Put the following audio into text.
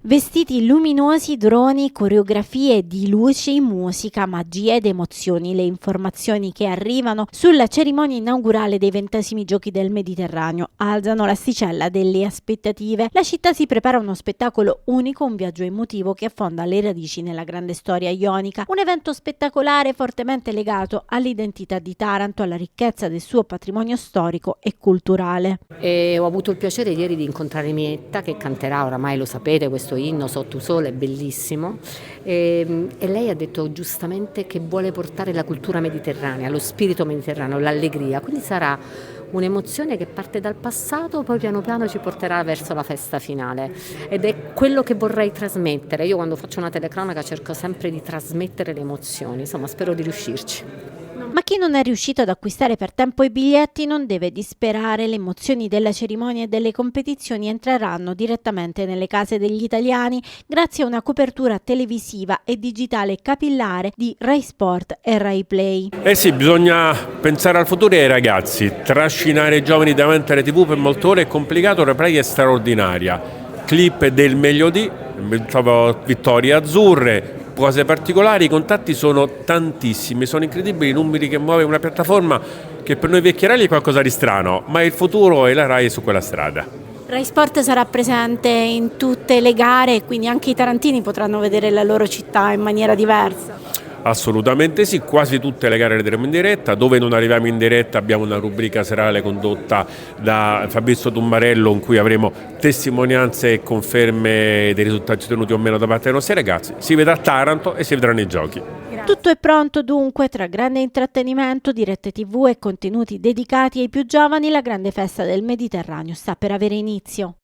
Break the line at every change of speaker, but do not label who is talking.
Vestiti luminosi, droni, coreografie di luci, musica, magia ed emozioni. Le informazioni che arrivano sulla cerimonia inaugurale dei 20esimi Giochi del Mediterraneo alzano l'asticella delle aspettative. La città si prepara a uno spettacolo unico, un viaggio emotivo che affonda le radici nella grande storia ionica. Un evento spettacolare fortemente legato all'identità di Taranto, alla ricchezza del suo patrimonio storico e culturale.
E ho avuto il piacere ieri di incontrare Mietta che canterà, oramai lo sapete, questo inno Sotto Sole è bellissimo e lei ha detto giustamente che vuole portare la cultura mediterranea, lo spirito mediterraneo, l'allegria, quindi sarà un'emozione che parte dal passato, poi piano piano ci porterà verso la festa finale ed è quello che vorrei trasmettere. Io quando faccio una telecronaca cerco sempre di trasmettere le emozioni, insomma spero di riuscirci.
Ma chi non è riuscito ad acquistare per tempo i biglietti non deve disperare. Le emozioni della cerimonia e delle competizioni entreranno direttamente nelle case degli italiani grazie a una copertura televisiva e digitale capillare di Rai Sport e Rai Play.
Eh sì, bisogna pensare al futuro e ai ragazzi. Trascinare i giovani davanti alle TV per molte ore è complicato, Rai Play è straordinaria. Clip del meglio di vittorie azzurre, cose particolari, i contatti sono tantissimi, sono incredibili i numeri che muove una piattaforma che per noi vecchierelli è qualcosa di strano, ma il futuro e la Rai è su quella strada.
Rai Sport sarà presente in tutte le gare e quindi anche i tarantini potranno vedere la loro città in maniera diversa.
Assolutamente sì, quasi tutte le gare le vedremo in diretta, dove non arriviamo in diretta abbiamo una rubrica serale condotta da Fabrizio Tumbarello in cui avremo testimonianze e conferme dei risultati ottenuti o meno da parte dei nostri ragazzi. Si vedrà a Taranto e si vedranno i giochi.
Tutto è pronto dunque, tra grande intrattenimento, dirette TV e contenuti dedicati ai più giovani, la grande festa del Mediterraneo sta per avere inizio.